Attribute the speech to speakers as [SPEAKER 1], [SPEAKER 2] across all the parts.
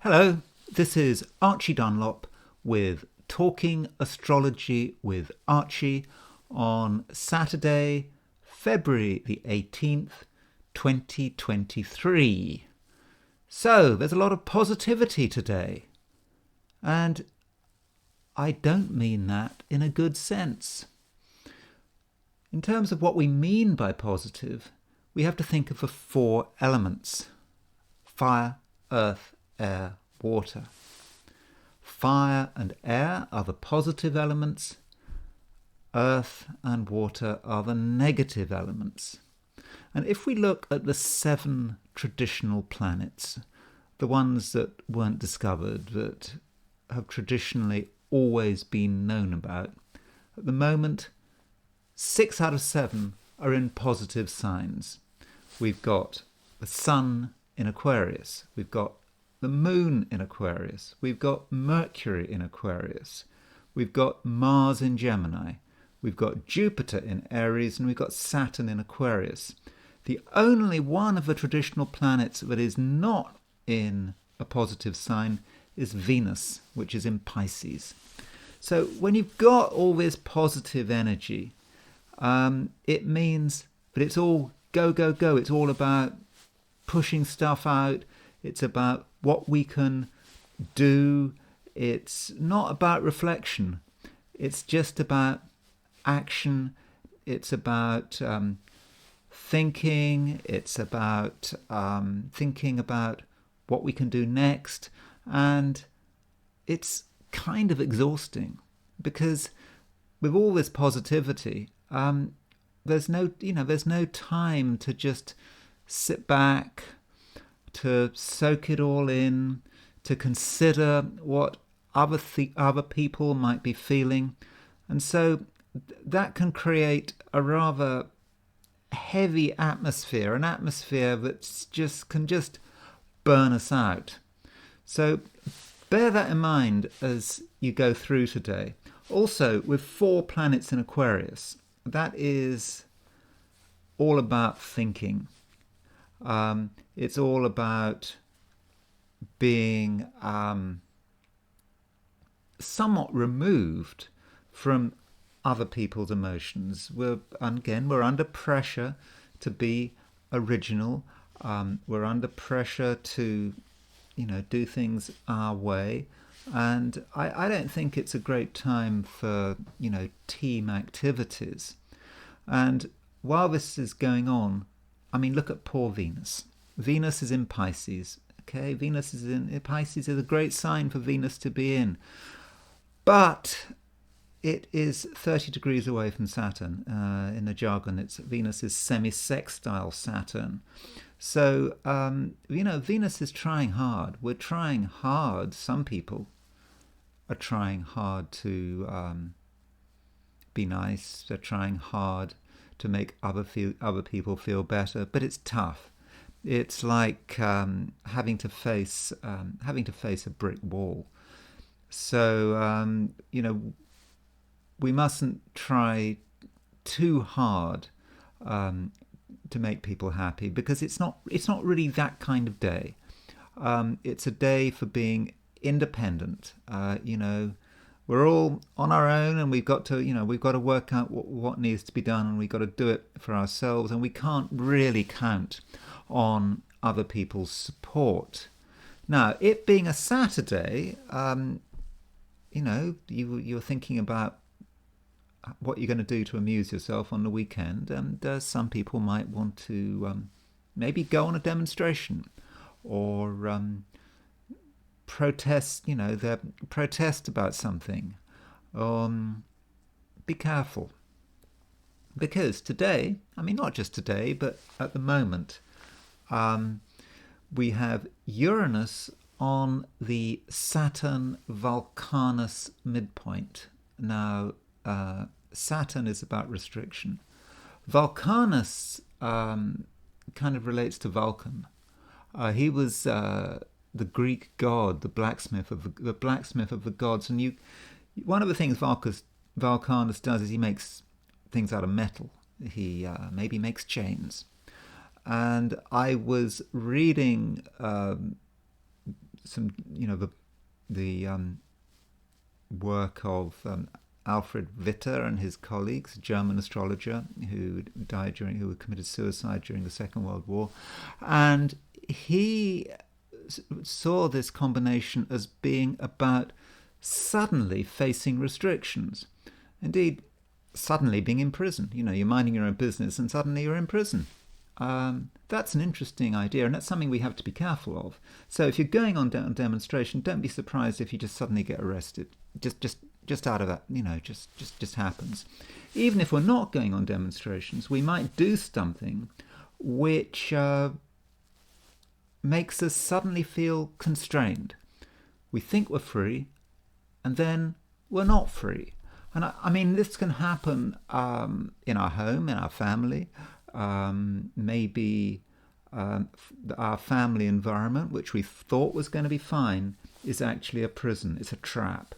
[SPEAKER 1] Hello, this is Archie Dunlop with Talking Astrology with Archie on Saturday, February the 18th, 2023. So, there's a lot of positivity today. And I don't mean that in a good sense. In terms of what we mean by positive, we have to think of the four elements: fire, earth, air, water. Fire and air are the positive elements. Earth and water are the negative elements. And if we look at the 7 traditional planets, the ones that weren't discovered, that have traditionally always been known about, at the moment, 6 out of 7 are in positive signs. We've got the sun in Aquarius. We've got the moon in Aquarius. We've got Mercury in Aquarius. We've got Mars in Gemini. We've got Jupiter in Aries, and we've got Saturn in Aquarius. The only one of the traditional planets that is not in a positive sign is Venus, which is in Pisces. So when you've got all this positive energy, it means that it's all go, go, go. It's all about pushing stuff out. It's about what we can do. It's not about reflection. It's just about action. It's about thinking. It's about thinking about what we can do next. And it's kind of exhausting because with all this positivity, there's no time to just sit back, to soak it all in, to consider what other people might be feeling. And so that can create a rather heavy atmosphere, an atmosphere that can just burn us out. So bear that in mind as you go through today. Also, with 4 planets in Aquarius, that is all about thinking. It's all about being somewhat removed from other people's emotions. We're under pressure to be original. We're under pressure to, do things our way. And I don't think it's a great time for, team activities. And while this is going on, look at poor Venus. Venus is in Pisces. Okay, Venus is in Pisces is a great sign for Venus to be in. But it is 30 degrees away from Saturn. In the jargon, Venus is semi-sextile Saturn. So, Venus is trying hard. We're trying hard. Some people are trying hard to be nice. They're trying hard to make other people feel better, but it's tough. It's like having to face a brick wall. So we mustn't try too hard to make people happy, because it's not really that kind of day. It's a day for being independent. We're all on our own, and we've got to work out what needs to be done, and we've got to do it for ourselves, and we can't really count on other people's support. Now, it being a Saturday, you're thinking about what you're going to do to amuse yourself on the weekend, and some people might want to maybe go on a demonstration or protest about something. Be careful, because today, not just today, but at the moment, we have Uranus on the Saturn-Vulcanus midpoint. Now, Saturn is about restriction. Vulcanus kind of relates to Vulcan. He was the Greek god, the blacksmith of the gods. And one of the things Vulcanus does is he makes things out of metal. He maybe makes chains. And I was reading some, the work of Alfred Witter and his colleagues, a German astrologer who committed suicide during the Second World War, and he saw this combination as being about suddenly facing restrictions. Indeed, suddenly being in prison. You're minding your own business and suddenly you're in prison. That's an interesting idea, and that's something we have to be careful of. So if you're going on demonstration, don't be surprised if you just suddenly get arrested. Just out of that, just happens. Even if we're not going on demonstrations, we might do something which makes us suddenly feel constrained. We think we're free, and then we're not free. And I mean, this can happen in our home, in our family, maybe our family environment, which we thought was going to be fine, is actually a prison. It's a trap.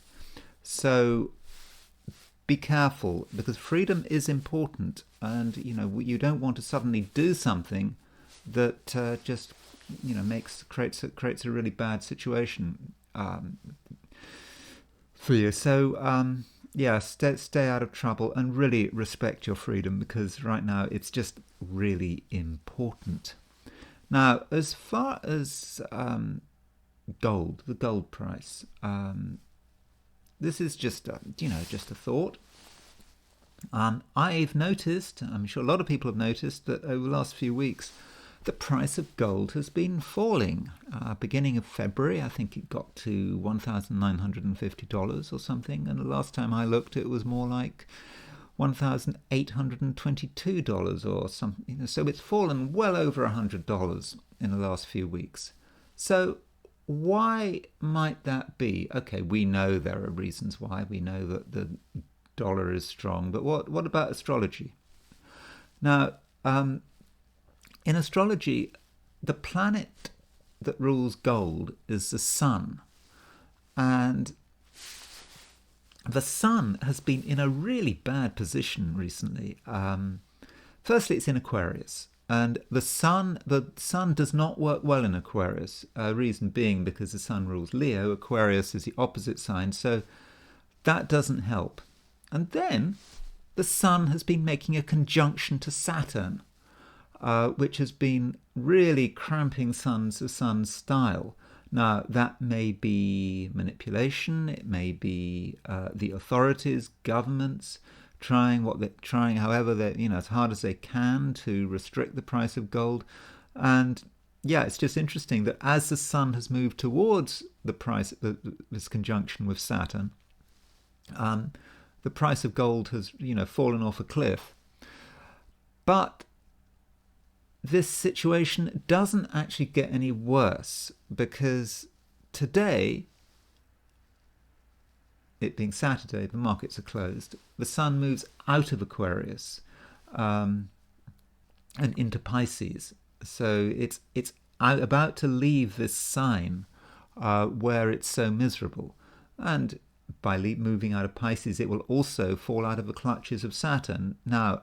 [SPEAKER 1] So be careful, because freedom is important, and you don't want to suddenly do something that just creates a really bad situation for you. So stay out of trouble and really respect your freedom, because right now it's just really important. Now, as far as gold, the gold price, this is just a thought. I've noticed, I'm sure a lot of people have noticed, that over the last few weeks the price of gold has been falling. Beginning of February, I think it got to $1,950 or something, and the last time I looked it was more like $1,822 or something. So it's fallen well over $100 in the last few weeks. So why might that be? Okay, we know there are reasons why. We know that the dollar is strong, but what about astrology? Now, in astrology, the planet that rules gold is the sun. And the sun has been in a really bad position recently. Firstly, it's in Aquarius. And the sun does not work well in Aquarius. Reason being because the sun rules Leo. Aquarius is the opposite sign. So that doesn't help. And then the sun has been making a conjunction to Saturn, which has been really cramping the sun's style. Now, that may be manipulation. It may be the authorities, governments, trying however they as hard as they can to restrict the price of gold. And it's just interesting that as the sun has moved towards the price, this conjunction with Saturn, the price of gold has fallen off a cliff. But this situation doesn't actually get any worse, because today, it being Saturday, the markets are closed, the sun moves out of Aquarius and into Pisces. So it's about to leave this sign where it's so miserable. And by moving out of Pisces, it will also fall out of the clutches of Saturn. Now,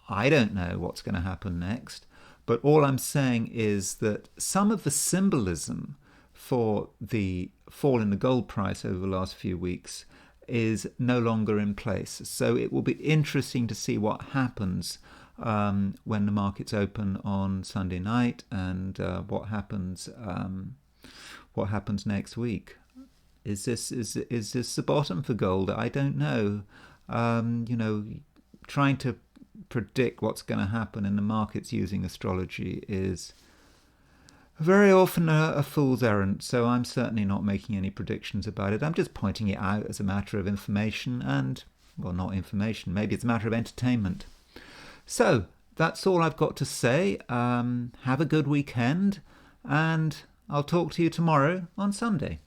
[SPEAKER 1] I don't know what's going to happen next, but all I'm saying is that some of the symbolism for the fall in the gold price over the last few weeks is no longer in place. So it will be interesting to see what happens when the markets open on Sunday night, and what happens next week. Is this the bottom for gold? I don't know. Trying to predict what's going to happen in the markets using astrology is very often a fool's errand, so I'm certainly not making any predictions about it. I'm just pointing it out as a matter of information and, well, not information, maybe it's a matter of entertainment. So that's all I've got to say. Have a good weekend, and I'll talk to you tomorrow on Sunday.